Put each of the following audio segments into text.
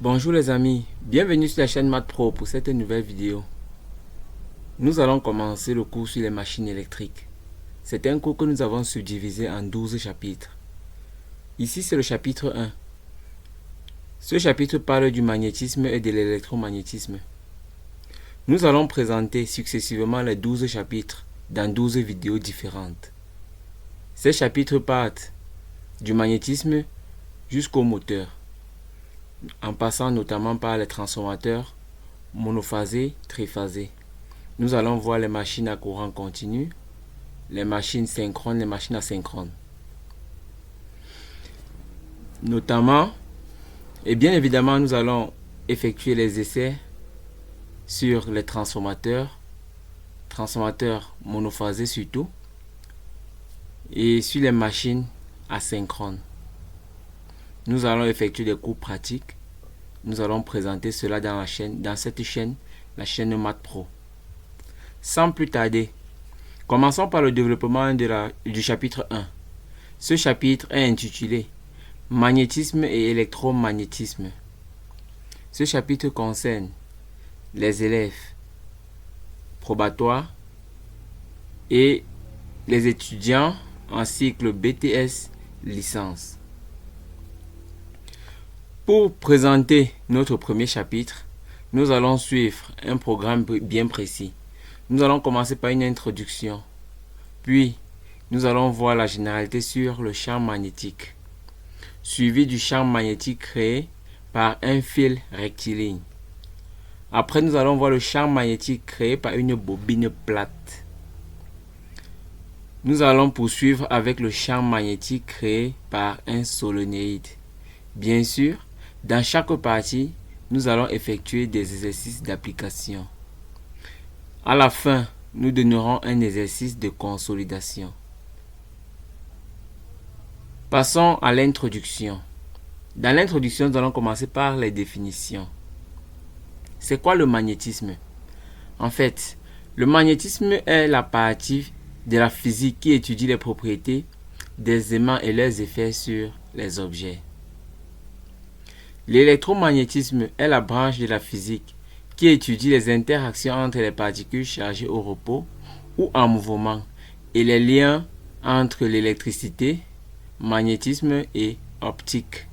Bonjour les amis, bienvenue sur la chaîne Math Pro pour cette nouvelle vidéo. Nous allons commencer le cours sur les machines électriques. C'est un cours que nous avons subdivisé en 12 chapitres. Ici c'est le chapitre 1. Ce chapitre parle du magnétisme et de l'électromagnétisme. Nous allons présenter successivement les 12 chapitres dans 12 vidéos différentes. Ces chapitres partent du magnétisme jusqu'au moteur, en passant notamment par les transformateurs monophasés, triphasés. Nous allons voir les machines à courant continu, les machines synchrones, les machines asynchrones. Notamment, et bien évidemment, nous allons effectuer les essais sur les transformateurs monophasés surtout, et sur les machines asynchrones. Nous allons effectuer des cours pratiques. Nous allons présenter cela dans cette chaîne, la chaîne Math Pro. Sans plus tarder, commençons par le développement du chapitre 1. Ce chapitre est intitulé Magnétisme et électromagnétisme. Ce chapitre concerne les élèves probatoires et les étudiants en cycle BTS licence. Pour présenter notre premier chapitre, nous allons suivre un programme bien précis. Nous allons commencer par une introduction, puis nous allons voir la généralité sur le champ magnétique, suivi du champ magnétique créé par un fil rectiligne. Après, nous allons voir le champ magnétique créé par une bobine plate. Nous allons poursuivre avec le champ magnétique créé par un solénoïde. Bien sûr, dans chaque partie, nous allons effectuer des exercices d'application. À la fin, nous donnerons un exercice de consolidation. Passons à l'introduction. Dans l'introduction, nous allons commencer par les définitions. C'est quoi le magnétisme? En fait, le magnétisme est la partie de la physique qui étudie les propriétés des aimants et leurs effets sur les objets. L'électromagnétisme est la branche de la physique qui étudie les interactions entre les particules chargées au repos ou en mouvement et les liens entre l'électricité, magnétisme et optique.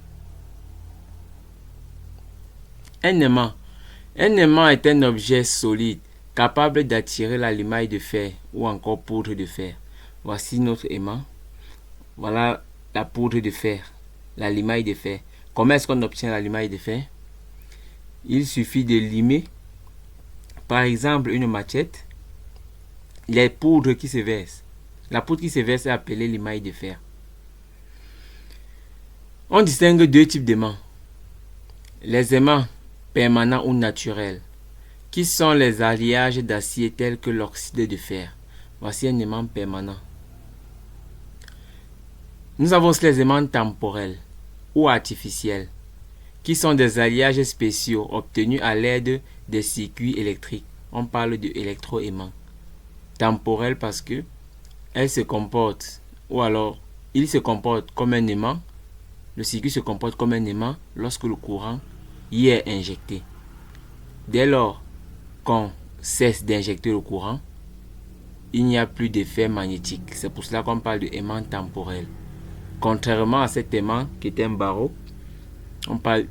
Un aimant. Un aimant est un objet solide capable d'attirer la limaille de fer ou encore poudre de fer. Voici notre aimant. Voilà la poudre de fer, la limaille de fer. Comment est-ce qu'on obtient la limaille de fer? Il suffit de limer, par exemple, une machette, les poudres qui se versent. La poudre qui se verse est appelée limaille de fer. On distingue deux types d'aimants. Les aimants permanents ou naturels, qui sont les alliages d'acier tels que l'oxyde de fer. Voici un aimant permanent. Nous avons aussi les aimants temporels ou artificiels, qui sont des alliages spéciaux obtenus à l'aide des circuits électriques. On parle de électroaimants. Temporel parce que il se comporte comme un aimant. Le circuit se comporte comme un aimant lorsque le courant y est injecté. Dès lors qu'on cesse d'injecter le courant, il n'y a plus d'effet magnétique. C'est pour cela qu'on parle de aimant temporel. Contrairement à cet aimant qui est un barreau, on parle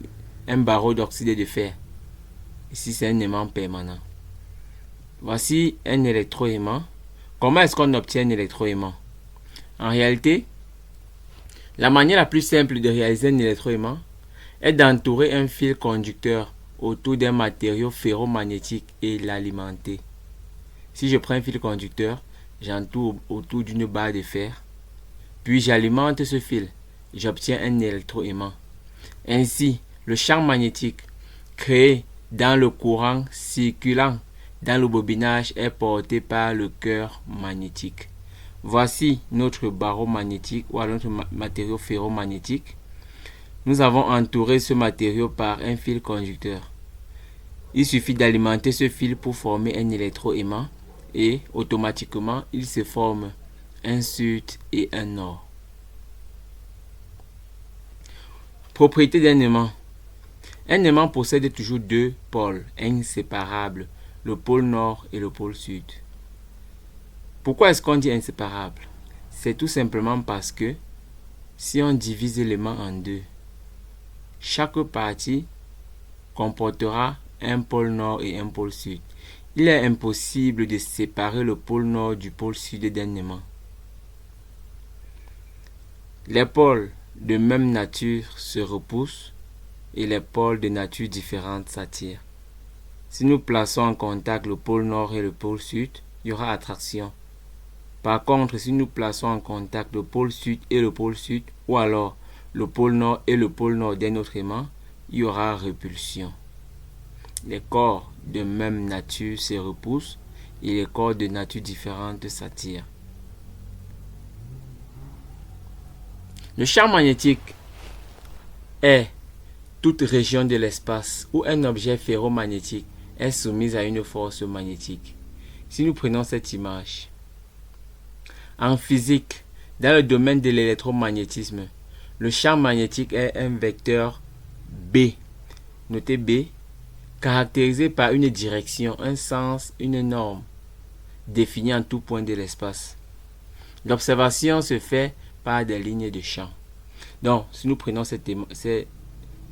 d'un barreau d'oxyde de fer. Ici, c'est un aimant permanent. Voici un électroaimant. Comment est-ce qu'on obtient un électroaimant? En réalité, la manière la plus simple de réaliser un électroaimant est d'entourer un fil conducteur autour d'un matériau ferromagnétique et l'alimenter. Si je prends un fil conducteur, j'entoure autour d'une barre de fer, puis j'alimente ce fil, j'obtiens un électroaimant. Ainsi, le champ magnétique créé dans le courant circulant dans le bobinage est porté par le cœur magnétique. Voici notre barreau magnétique ou notre matériau ferromagnétique. Nous avons entouré ce matériau par un fil conducteur. Il suffit d'alimenter ce fil pour former un électroaimant et automatiquement il se forme un sud et un nord. Propriété d'un aimant. Un aimant possède toujours deux pôles inséparables, le pôle nord et le pôle sud. Pourquoi est-ce qu'on dit inséparable? C'est tout simplement parce que si on divise l'aimant en deux, chaque partie comportera un pôle nord et un pôle sud. Il est impossible de séparer le pôle nord du pôle sud d'un aimant. Les pôles de même nature se repoussent et les pôles de nature différente s'attirent. Si nous plaçons en contact le pôle nord et le pôle sud, il y aura attraction. Par contre, si nous plaçons en contact le pôle sud et le pôle sud, ou alors le pôle nord et le pôle nord d'un autre aimant, il y aura répulsion. Les corps de même nature se repoussent et les corps de nature différente s'attirent. Le champ magnétique est toute région de l'espace où un objet ferromagnétique est soumis à une force magnétique. Si nous prenons cette image, en physique, dans le domaine de l'électromagnétisme, le champ magnétique est un vecteur B, notez B, caractérisé par une direction, un sens, une norme, définie en tout point de l'espace. L'observation se fait par des lignes de champ. Donc, si nous prenons cette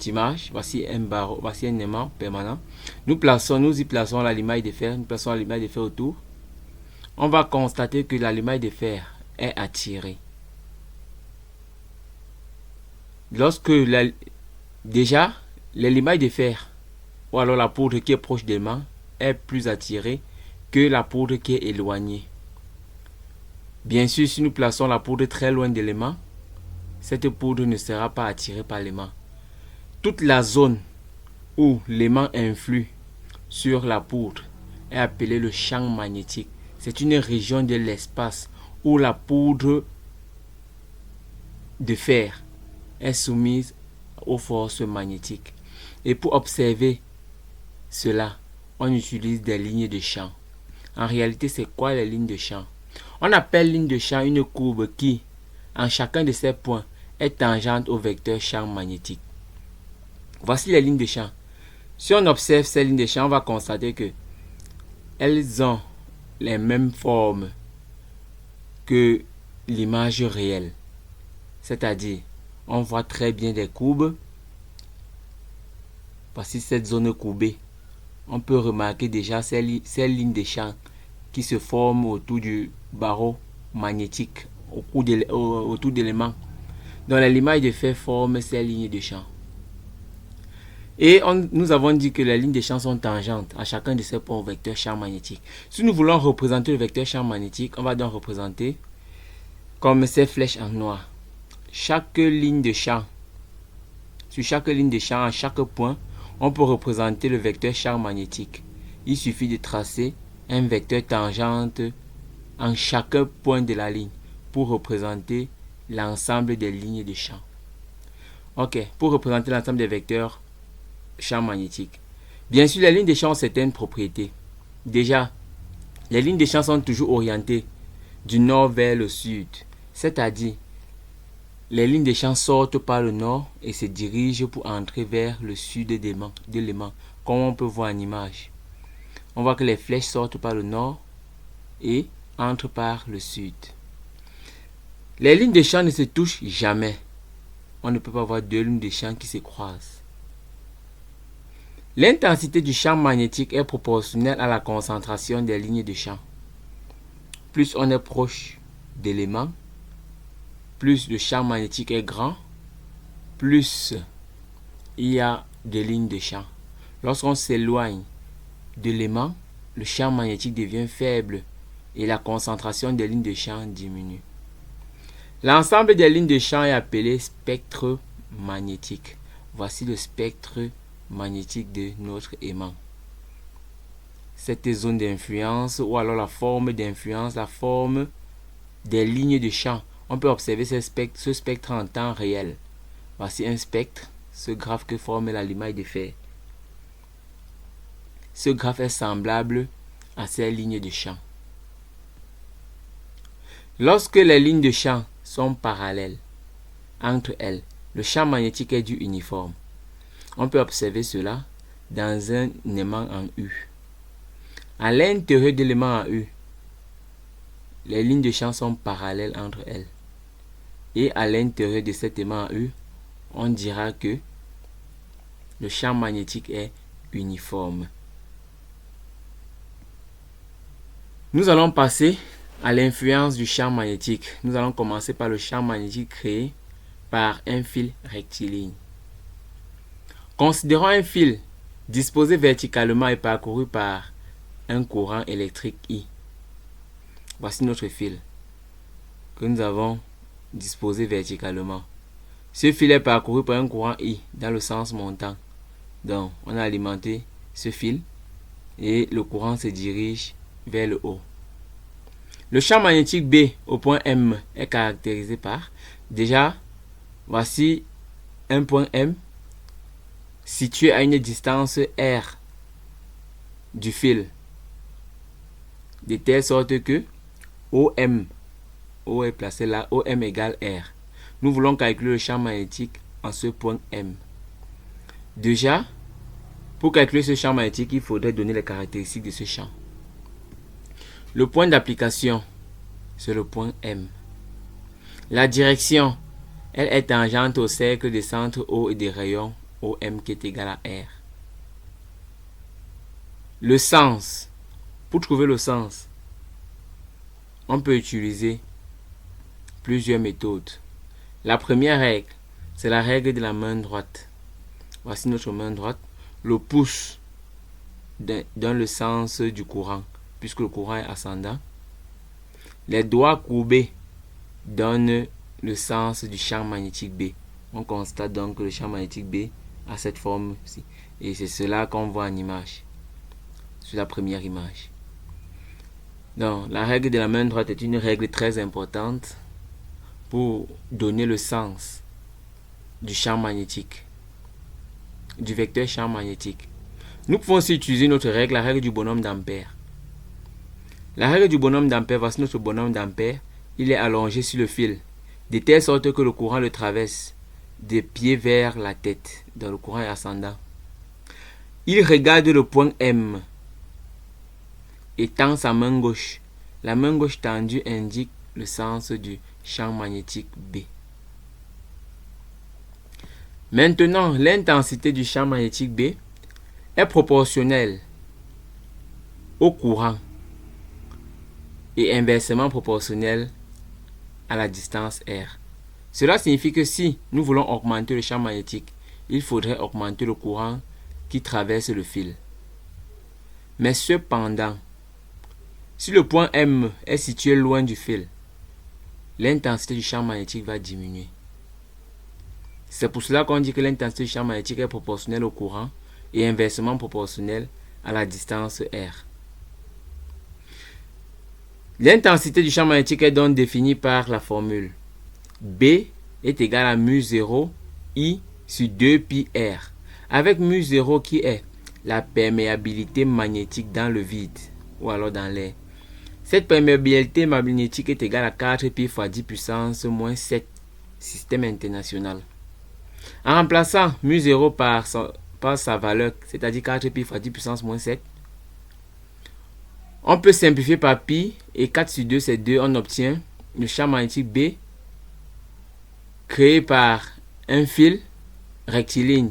image, voici un barreau, voici un aimant permanent. Nous y plaçons l'alumage de fer, nous plaçons l'alumage de fer autour. On va constater que l'alumage de fer est attiré. Lorsque déjà l'alumage de fer ou alors la poudre qui est proche de l'aimant est plus attirée que la poudre qui est éloignée. Bien sûr, si nous plaçons la poudre très loin de l'aimant, cette poudre ne sera pas attirée par l'aimant. Toute la zone où l'aimant influe sur la poudre est appelée le champ magnétique. C'est une région de l'espace où la poudre de fer est soumise aux forces magnétiques. Et pour observer cela, on utilise des lignes de champ. En réalité, c'est quoi les lignes de champ? On appelle ligne de champ une courbe qui, en chacun de ces points, est tangente au vecteur champ magnétique. Voici les lignes de champ. Si on observe ces lignes de champ, on va constater que elles ont les mêmes formes que l'image réelle. C'est-à-dire, on voit très bien des courbes. Voici cette zone courbée. On peut remarquer déjà ces lignes de champ qui se forment autour du barreau magnétique, autour d'éléments. Donc l'image de fer forme ces lignes de champ. Et nous avons dit que les lignes de champ sont tangentes à chacun de ces points au vecteur champ magnétique. Si nous voulons représenter le vecteur champ magnétique, on va donc représenter comme ces flèches en noir. Chaque ligne de champ, sur chaque ligne de champ, à chaque point, on peut représenter le vecteur champ magnétique. Il suffit de tracer un vecteur tangente en chaque point de la ligne pour représenter l'ensemble des lignes de champ. Ok, pour représenter l'ensemble des vecteurs champ magnétique. Bien sûr, les lignes de champ ont certaines propriétés. Déjà, les lignes de champ sont toujours orientées du nord vers le sud. C'est-à-dire, les lignes de champ sortent par le nord et se dirigent pour entrer vers le sud de l'aimant, comme on peut voir en image. On voit que les flèches sortent par le nord et entrent par le sud. Les lignes de champ ne se touchent jamais. On ne peut pas avoir deux lignes de champ qui se croisent. L'intensité du champ magnétique est proportionnelle à la concentration des lignes de champ. Plus on est proche d'éléments, plus le champ magnétique est grand, plus il y a de lignes de champ. Lorsqu'on s'éloigne de l'élément, le champ magnétique devient faible et la concentration des lignes de champ diminue. L'ensemble des lignes de champ est appelé spectre magnétique. Voici le spectre magnétique de notre aimant. Cette zone d'influence ou alors la forme d'influence, la forme des lignes de champ. On peut observer ce spectre en temps réel. Voici un spectre, ce graphe que forme l'alumage de fer. Ce graphe est semblable à ces lignes de champ. Lorsque les lignes de champ sont parallèles entre elles, le champ magnétique est du uniforme. On peut observer cela dans un aimant en U. À l'intérieur de l'aimant en U, les lignes de champ sont parallèles entre elles. Et à l'intérieur de cet aimant en U, on dira que le champ magnétique est uniforme. Nous allons passer à l'influence du champ magnétique. Nous allons commencer par le champ magnétique créé par un fil rectiligne. Considérons un fil disposé verticalement et parcouru par un courant électrique I. Voici notre fil que nous avons disposé verticalement. Ce fil est parcouru par un courant I dans le sens montant. Donc, on a alimenté ce fil et le courant se dirige vers le haut. Le champ magnétique B au point M est caractérisé par, déjà, voici un point M situé à une distance R du fil, de telle sorte que OM, O est placé là, OM égale R. Nous voulons calculer le champ magnétique en ce point M. Déjà, pour calculer ce champ magnétique, il faudrait donner les caractéristiques de ce champ. Le point d'application, c'est le point M. La direction, elle est tangente au cercle des centres O et des rayons OM qui est égal à R. Le sens, pour trouver le sens, on peut utiliser plusieurs méthodes. La première règle, c'est la règle de la main droite. Voici notre main droite. Le pouce donne le sens du courant, puisque le courant est ascendant. Les doigts courbés donnent le sens du champ magnétique B. On constate donc que le champ magnétique B a cette forme-ci. Et c'est cela qu'on voit en image, sur la première image. Donc, la règle de la main droite est une règle très importante pour donner le sens du champ magnétique, du vecteur champ magnétique. Nous pouvons aussi utiliser notre règle, la règle du bonhomme d'Ampère. La règle du bonhomme d'Ampère, voici notre bonhomme d'Ampère. Il est allongé sur le fil, de telle sorte que le courant le traverse des pieds vers la tête. Donc le courant est ascendant. Il regarde le point M et tend sa main gauche. La main gauche tendue indique le sens du champ magnétique B. Maintenant, l'intensité du champ magnétique B est proportionnelle au courant et inversement proportionnelle à la distance R. Cela signifie que si nous voulons augmenter le champ magnétique, il faudrait augmenter le courant qui traverse le fil. Mais cependant, si le point M est situé loin du fil, l'intensité du champ magnétique va diminuer. C'est pour cela qu'on dit que l'intensité du champ magnétique est proportionnelle au courant et inversement proportionnelle à la distance R. L'intensité du champ magnétique est donc définie par la formule B est égal à mu0 I sur 2 pi R, avec mu0 qui est la perméabilité magnétique dans le vide ou alors dans l'air. Cette perméabilité magnétique est égale à 4 pi fois 10 puissance moins 7 système international. En remplaçant mu0 par sa valeur, c'est-à-dire 4 pi fois 10 puissance moins 7, on peut simplifier par pi et 4 sur 2 c'est 2, on obtient le champ magnétique B créé par un fil rectiligne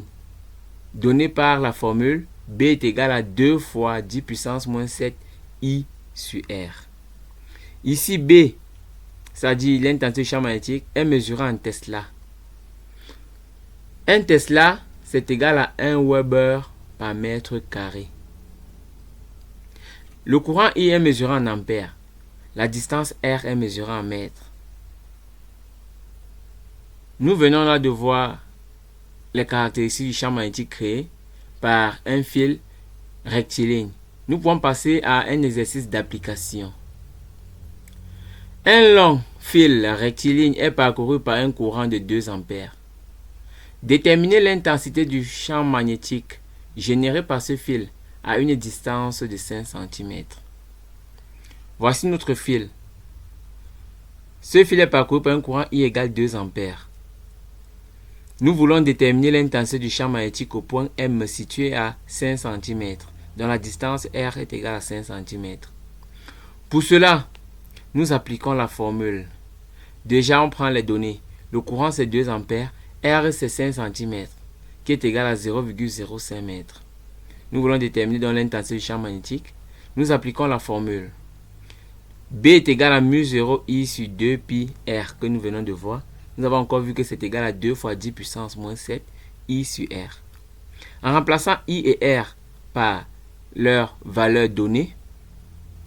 donné par la formule B est égal à 2 fois 10 puissance moins 7 I sur R. Ici B, c'est-à-dire l'intensité du champ magnétique, est mesurée en Tesla. Un Tesla, c'est égal à 1 Weber par mètre carré. Le courant I est mesuré en ampères. La distance R est mesurée en mètres. Nous venons là de voir les caractéristiques du champ magnétique créé par un fil rectiligne. Nous pouvons passer à un exercice d'application. Un long fil rectiligne est parcouru par un courant de 2 ampères. Déterminer l'intensité du champ magnétique généré par ce fil à une distance de 5 cm. Voici notre fil. Ce fil est parcouru par un courant I égale 2 ampères. Nous voulons déterminer l'intensité du champ magnétique au point M situé à 5 cm, dont la distance R est égale à 5 cm. Pour cela, nous appliquons la formule. Déjà, on prend les données. Le courant, c'est 2 A. R, c'est 5 cm, qui est égal à 0,05 m. Nous voulons déterminer donc l'intensité du champ magnétique. Nous appliquons la formule. B est égal à mu 0 I sur 2 pi R que nous venons de voir. Nous avons encore vu que c'est égal à 2 fois 10 puissance moins 7 I sur R. En remplaçant I et R par leur valeur donnée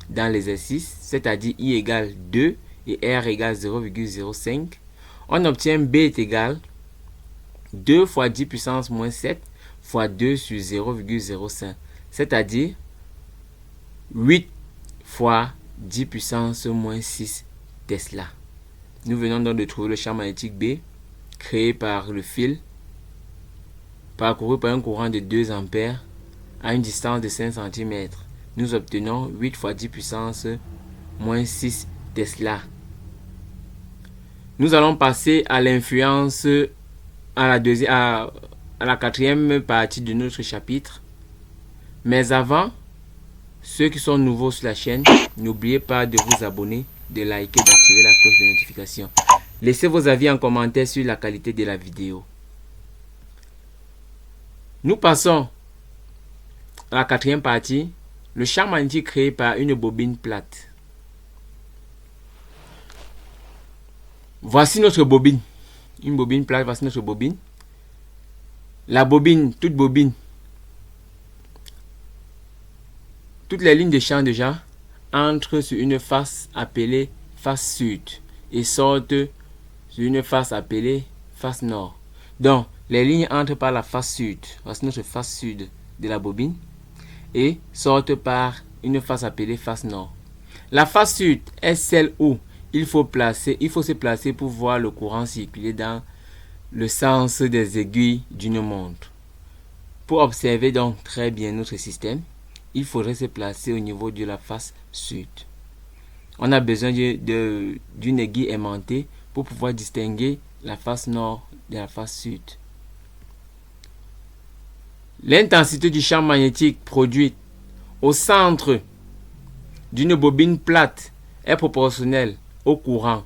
dans l'exercice, c'est-à-dire I égale 2 et R égale 0,05, on obtient B est égal 2 fois 10 puissance moins 7 fois 2 sur 0,05, c'est-à-dire 8 fois 10 puissance moins 6 Tesla. Nous venons donc de trouver le champ magnétique B créé par le fil parcouru par un courant de 2 ampères à une distance de 5 cm. Nous obtenons 8 fois 10 puissance moins 6 Tesla. Nous allons passer à l'influence à la quatrième partie de notre chapitre. Mais avant, ceux qui sont nouveaux sur la chaîne, n'oubliez pas de vous abonner, de liker, d'activer la cloche de notification. Laissez vos avis en commentaire sur la qualité de la vidéo. Nous passons à la quatrième partie, le champ magnétique créé par une bobine plate. Voici notre bobine. Une bobine plate, voici notre bobine. La bobine, toutes les lignes de champ déjà entrent sur une face appelée face sud et sortent sur une face appelée face nord. Donc, les lignes entrent par la face sud. Voici notre face sud de la bobine et sortent par une face appelée face nord. La face sud est celle où il faut se placer pour voir le courant circuler dans le sens des aiguilles d'une montre. Pour observer donc très bien notre système, il faudrait se placer au niveau de la face sud. On a besoin d'une aiguille aimantée pour pouvoir distinguer la face nord de la face sud. L'intensité du champ magnétique produite au centre d'une bobine plate est proportionnelle au courant,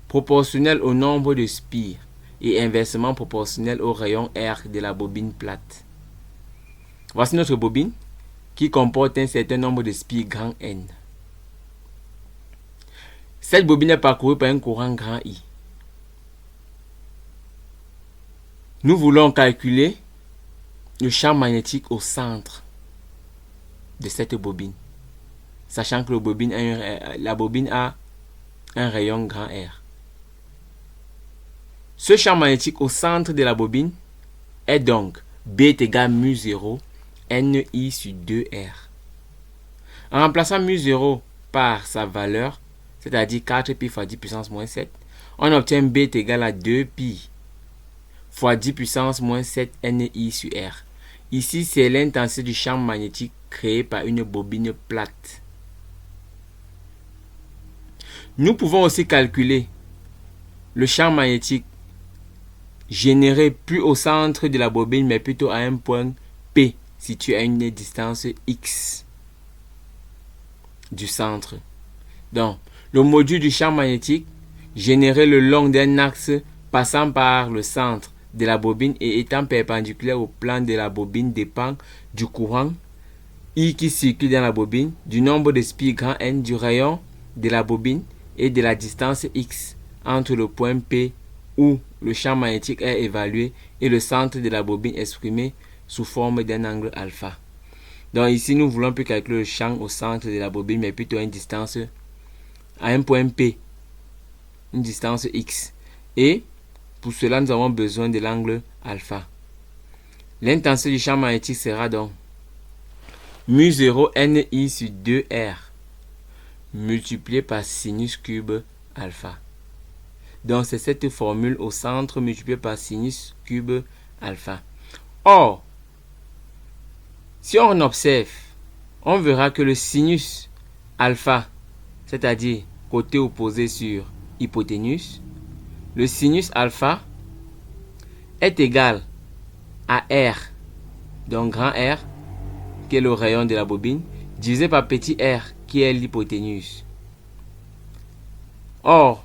proportionnelle au nombre de spires et inversement proportionnelle au rayon R de la bobine plate. Voici notre bobine qui comporte un certain nombre de spires grand N. Cette bobine est parcourue par un courant grand I. Nous voulons calculer le champ magnétique au centre de cette bobine, sachant que la bobine a un rayon grand R. Ce champ magnétique au centre de la bobine est donc B est égal à mu 0 NI sur 2R. En remplaçant mu 0 par sa valeur, c'est-à-dire 4 pi fois 10 puissance moins 7, on obtient B est égal à 2 pi fois 10 puissance moins 7 NI sur R. Ici, c'est l'intensité du champ magnétique créé par une bobine plate. Nous pouvons aussi calculer le champ magnétique généré plus au centre de la bobine, mais plutôt à un point P, situé à une distance X du centre. Donc, le module du champ magnétique généré le long d'un axe passant par le centre de la bobine et étant perpendiculaire au plan de la bobine dépend du courant I qui circule dans la bobine, du nombre de spires grand N, du rayon de la bobine et de la distance X entre le point P où le champ magnétique est évalué et le centre de la bobine exprimé sous forme d'un angle alpha. Donc ici, nous voulons plus calculer le champ au centre de la bobine, mais plutôt à une distance, à un point P, une distance X. Et pour cela, nous avons besoin de l'angle alpha. L'intensité du champ magnétique sera donc mu 0 NI sur 2R multiplié par sinus cube alpha. Donc c'est cette formule au centre multipliée par sinus cube alpha. Or, si on observe, on verra que le sinus alpha, c'est-à-dire côté opposé sur hypoténuse, le sinus alpha est égal à R, donc grand R, qui est le rayon de la bobine, divisé par petit r, qui est l'hypoténuse. Or,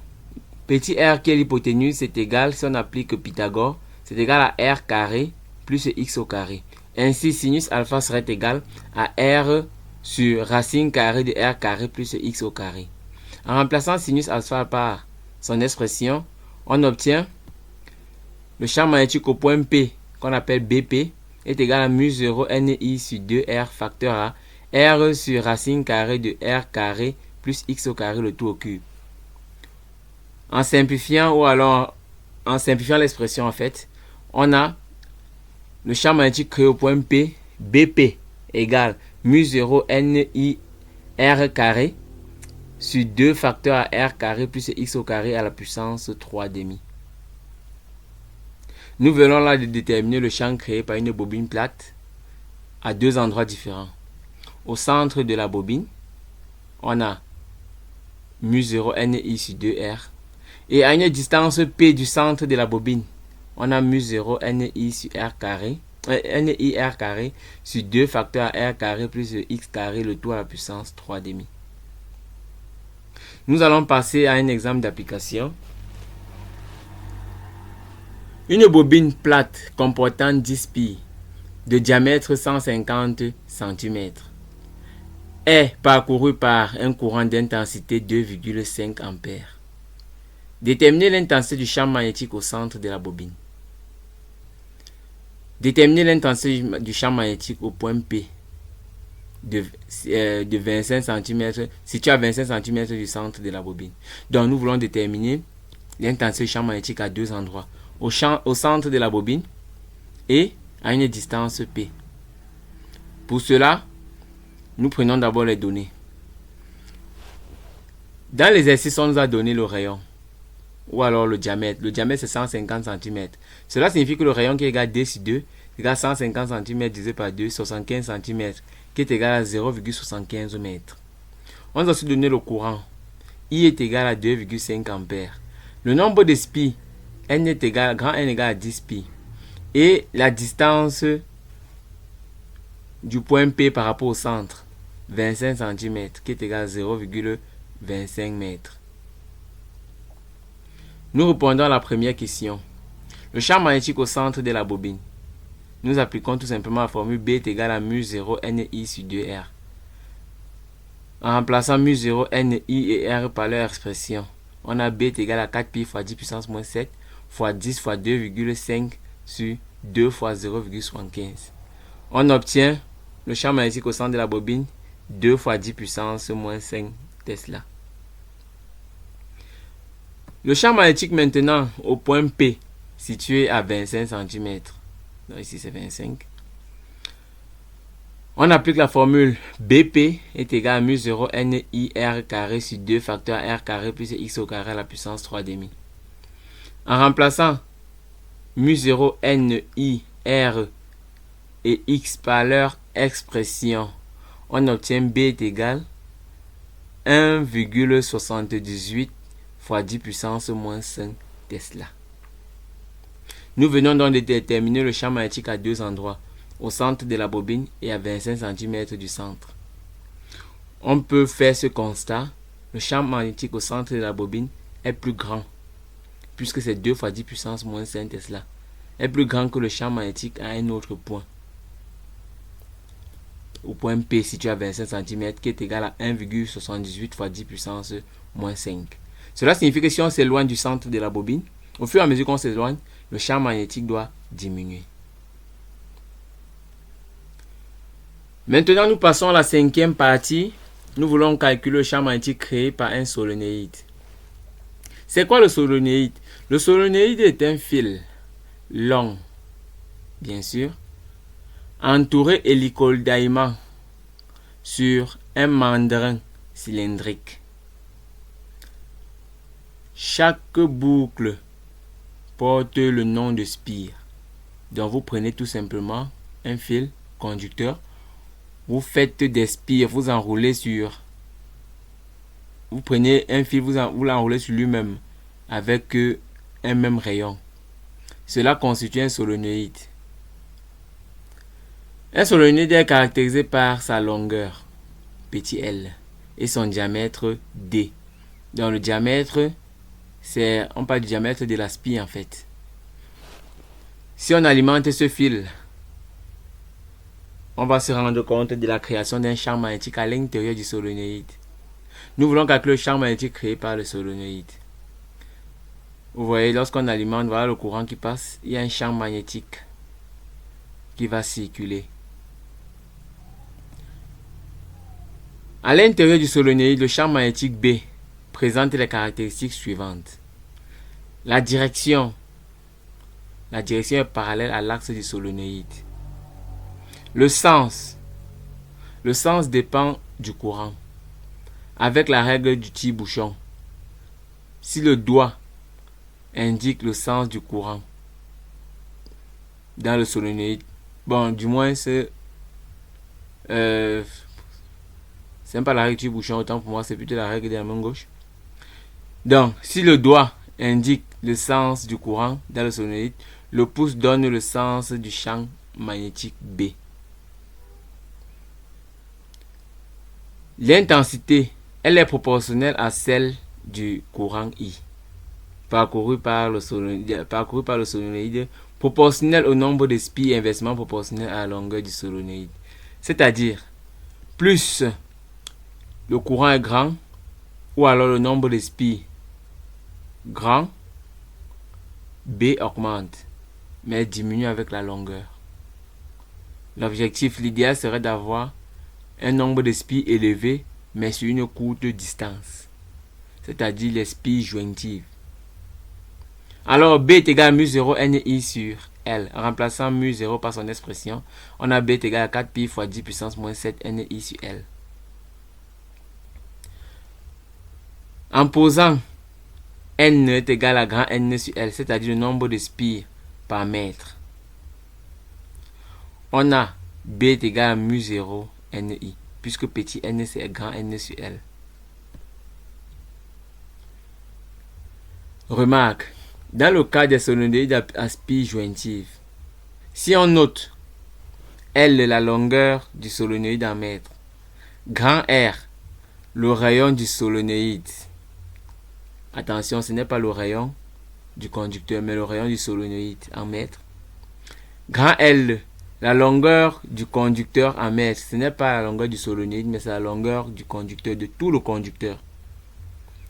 petit r qui est l'hypoténuse, c'est égal, si on applique Pythagore, c'est égal à r carré plus x au carré. Ainsi, sinus alpha serait égal à r sur racine carrée de r carré plus x au carré. En remplaçant sinus alpha par son expression, on obtient le champ magnétique au point P, qu'on appelle BP, est égal à mu 0 NI sur 2R facteur A, R sur racine carrée de R carré plus x au carré, le tout au cube. En simplifiant, en simplifiant l'expression en fait, on a le champ magnétique créé au point P, BP, égale mu 0 NI R carré sur 2 facteur à R carré plus x au carré à la puissance 3 demi. Nous venons là de déterminer le champ créé par une bobine plate à deux endroits différents. Au centre de la bobine, on a mu 0 NI sur 2R. Et à une distance P du centre de la bobine, on a mu 0 NI sur R carré, NI R carré sur 2 facteur R carré plus x carré, le tout à la puissance 3 demi. Nous allons passer à un exemple d'application. Une bobine plate comportant 10 billes de diamètre 150 cm est parcourue par un courant d'intensité 2,5 A. Déterminez l'intensité du champ magnétique au centre de la bobine. Déterminez l'intensité du champ magnétique au point P de 25 cm, situé à 25 cm du centre de la bobine. Donc nous voulons déterminer l'intensité du champ magnétique à deux endroits. Au centre de la bobine et à une distance P. Pour cela, nous prenons d'abord les données. Dans l'exercice, on nous a donné le rayon ou alors le diamètre. Le diamètre, c'est 150 cm. Cela signifie que le rayon qui est égal à D sur 2 égale 150 cm divisé par 2, 75 cm, qui est égal à 0,75 m. On nous a aussi donné le courant. I est égal à 2,5 A. Le nombre de spies, N est égal, grand N égale à 10 pi. Et la distance du point P par rapport au centre, 25 cm, qui est égal à 0,25 m. Nous répondons à la première question. Le champ magnétique au centre de la bobine. Nous appliquons tout simplement la formule B est égal à mu 0 NI sur 2R. En remplaçant mu 0 NI et R par leur expression, on a B est égal à 4 pi fois 10 puissance moins 7 fois 10 fois 2,5 sur 2 fois 0,75. On obtient le champ magnétique au centre de la bobine 2 fois 10 puissance moins 5 Tesla. Le champ magnétique maintenant au point P, situé à 25 cm. Donc ici c'est 25. On applique la formule BP est égal à mu 0 NI R carré sur 2 facteur R carré plus x au carré à la puissance 3 demi. En remplaçant mu 0 NI R et x par leur expression, on obtient B est égal à 1,78 fois 10 puissance moins 5 Tesla. Nous venons donc de déterminer le champ magnétique à deux endroits, au centre de la bobine et à 25 cm du centre. On peut faire ce constat, le champ magnétique au centre de la bobine est plus grand, puisque c'est 2 fois 10 puissance moins 5 Tesla, est plus grand que le champ magnétique à un autre point, au point P situé à 25 cm, qui est égal à 1,78 fois 10 puissance moins 5. Cela signifie que si on s'éloigne du centre de la bobine, au fur et à mesure qu'on s'éloigne, le champ magnétique doit diminuer. Maintenant, nous passons à la cinquième partie. Nous voulons calculer le champ magnétique créé par un solénoïde. C'est quoi le solénoïde? Le solénoïde est un fil long, bien sûr, entouré hélicoïdalement sur un mandrin cylindrique. Chaque boucle porte le nom de spire. Donc vous prenez tout simplement un fil conducteur, vous faites des spires, vous enroulez sur, vous prenez un fil, vous l'enroulez sur lui-même avec un même rayon. Cela constitue un solénoïde. Un solénoïde est caractérisé par sa longueur, petit l, et son diamètre d. Donc le diamètre, on parle du diamètre de la spie en fait. Si on alimente ce fil, on va se rendre compte de la création d'un champ magnétique à l'intérieur du solénoïde. Nous voulons calculer le champ magnétique créé par le solénoïde. Vous voyez, lorsqu'on alimente, voilà le courant qui passe, il y a un champ magnétique qui va circuler. À l'intérieur du solénoïde, le champ magnétique B présente les caractéristiques suivantes. La direction est parallèle à l'axe du solénoïde. Le sens dépend du courant. Avec la règle du tire-bouchon, si le doigt indique le sens du courant dans le solénoïde, bon, du moins c'est même pas la règle du tire-bouchon, autant pour moi c'est plutôt la règle de la main gauche. Donc, si le doigt indique le sens du courant dans le solénoïde, le pouce donne le sens du champ magnétique B. L'intensité, elle est proportionnelle à celle du courant I, parcouru par le solénoïde, proportionnelle au nombre de spies et inversement proportionnelle à la longueur du solénoïde. C'est-à-dire, plus le courant est grand, ou alors le nombre de spies grand, B augmente, mais diminue avec la longueur. L'objectif, l'idéal serait d'avoir un nombre de spies élevé, mais sur une courte distance, c'est-à-dire les spies jointives. Alors, B est égal à mu0 NI sur L. En remplaçant mu0 par son expression, on a B est égal à 4 pi fois 10 puissance moins 7 NI sur L. En posant N est égal à grand N sur L, c'est-à-dire le nombre de spires par mètre, on a B est égal à mu0 NI, puisque petit n c'est grand N sur L. Remarque, dans le cas des solénoïdes à spire jointive, si on note L la longueur du solénoïde en mètres, grand R le rayon du solénoïde, attention, ce n'est pas le rayon du conducteur, mais le rayon du solénoïde en mètres. Grand L, la longueur du conducteur en mètres, ce n'est pas la longueur du solénoïde, mais c'est la longueur du conducteur, de tout le conducteur.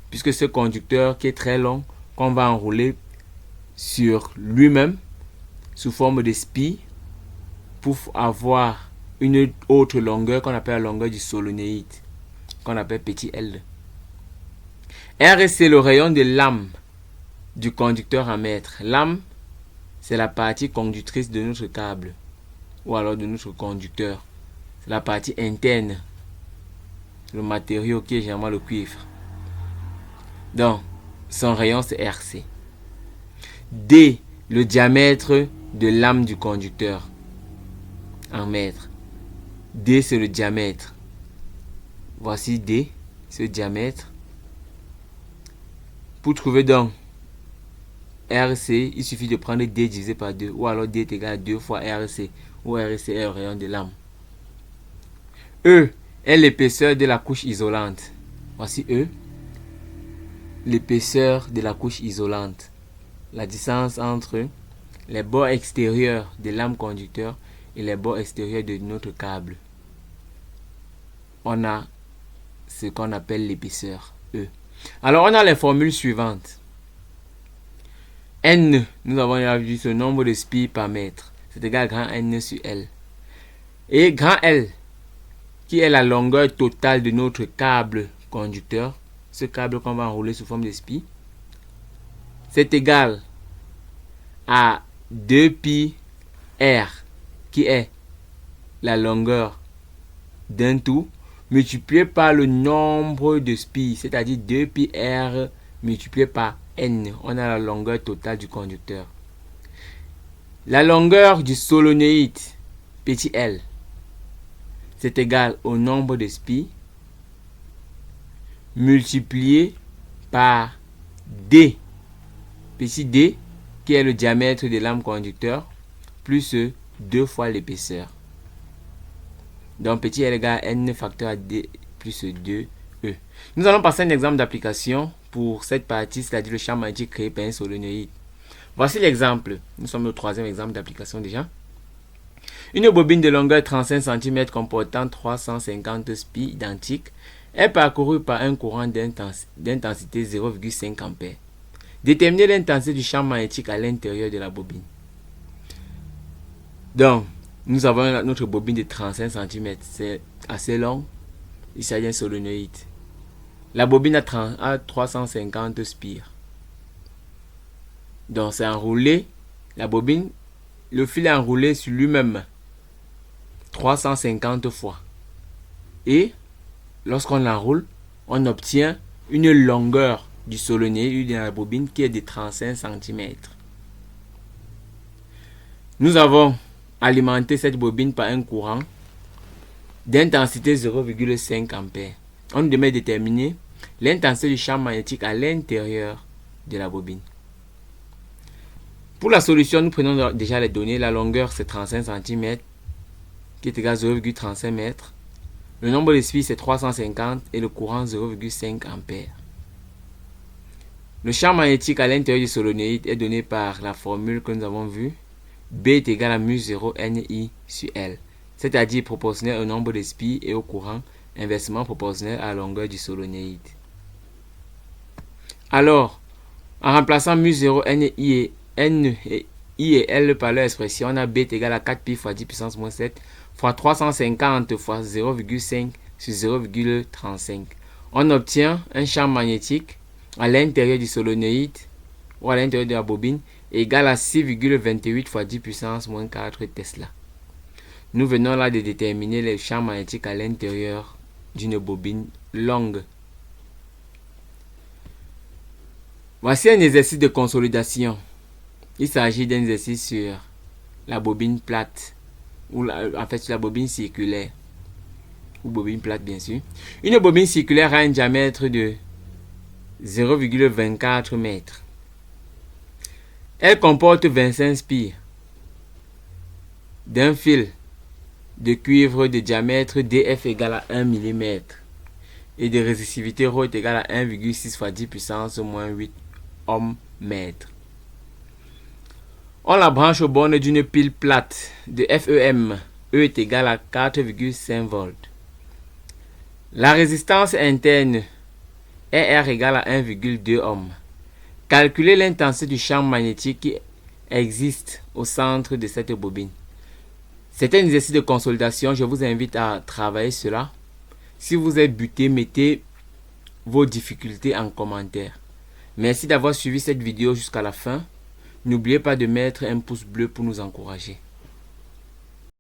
Puisque ce conducteur qui est très long, qu'on va enrouler sur lui-même sous forme de spie pour avoir une autre longueur qu'on appelle la longueur du solénoïde, qu'on appelle petit L. R, c'est le rayon de lame du conducteur en mètres. Lame, c'est la partie conductrice de notre câble ou alors de notre conducteur. C'est la partie interne, le matériau qui est généralement le cuivre. Donc, son rayon c'est RC. D, le diamètre de lame du conducteur en mètres. D, c'est le diamètre. Voici D, ce diamètre. Pour trouver donc RC, il suffit de prendre D divisé par 2, ou alors D est égal à 2 fois RC, où RC est le rayon de lame. E est l'épaisseur de la couche isolante. Voici E, l'épaisseur de la couche isolante. La distance entre les bords extérieurs des lames conducteurs et les bords extérieurs de notre câble. On a ce qu'on appelle l'épaisseur E. Alors, on a les formules suivantes. N, nous avons vu ce nombre de spires par mètre. C'est égal à grand N sur L. Et grand L, qui est la longueur totale de notre câble conducteur, ce câble qu'on va enrouler sous forme de spires, c'est égal à 2 pi R, qui est la longueur d'un tout, multiplié par le nombre de spires, c'est-à-dire 2 pi R multiplié par N. On a la longueur totale du conducteur. La longueur du solénoïde, petit L, c'est égal au nombre de spires multiplié par D, petit D, qui est le diamètre de lame conducteur, plus 2 fois l'épaisseur. Donc petit L égale N facteur à D plus 2E. Nous allons passer un exemple d'application pour cette partie, c'est-à-dire le champ magnétique créé par un solénoïde. Voici l'exemple. Nous sommes au troisième exemple d'application déjà. Une bobine de longueur 35 cm comportant 350 spies identiques est parcourue par un courant d'intensité 0,5 A. Déterminez l'intensité du champ magnétique à l'intérieur de la bobine. Donc, nous avons notre bobine de 35 cm. C'est assez long. Il s'agit d'un solénoïde. La bobine a 350 spires. Donc, c'est enroulé. La bobine, le fil est enroulé sur lui-même 350 fois. Et lorsqu'on l'enroule, on obtient une longueur du solénoïde de la bobine qui est de 35 cm. Nous avons alimenté cette bobine par un courant d'intensité 0,5 A. On nous demande de déterminer l'intensité du champ magnétique à l'intérieur de la bobine. Pour la solution, nous prenons déjà les données. La longueur, c'est 35 cm, qui est égal à 0,35 m. Le nombre de spies, c'est 350 et le courant, 0,5 A. Le champ magnétique à l'intérieur du solénoïde est donné par la formule que nous avons vue. B est égal à mu0 NI sur L, c'est-à-dire proportionnel au nombre de spies et au courant, inversement proportionnel à la longueur du solénoïde. Alors, en remplaçant mu0 NI et L par leur expression, on a B est égal à 4 pi fois 10 puissance moins 7 fois 350 fois 0,5 sur 0,35. On obtient un champ magnétique à l'intérieur du solénoïde ou à l'intérieur de la bobine égal à 6,28 fois 10 puissance moins 4 Tesla. Nous venons là de déterminer le champ magnétique à l'intérieur d'une bobine longue. Voici un exercice de consolidation. Il s'agit d'un exercice sur la bobine plate, ou en fait sur la bobine circulaire, ou bobine plate bien sûr. Une bobine circulaire a un diamètre de 0,24 mètres. Elle comporte 25 spires d'un fil de cuivre de diamètre DF égale à 1 mm et de résistivité ρ est égale à 1,6 fois 10 puissance moins 8 ohm-mètre. On la branche aux bornes d'une pile plate de FEM. E est égal à 4,5 volts. La résistance interne est R égale à 1,2 ohm. Calculez l'intensité du champ magnétique qui existe au centre de cette bobine. C'est un exercice de consolidation. Je vous invite à travailler cela. Si vous êtes buté, mettez vos difficultés en commentaire. Merci d'avoir suivi cette vidéo jusqu'à la fin. N'oubliez pas de mettre un pouce bleu pour nous encourager.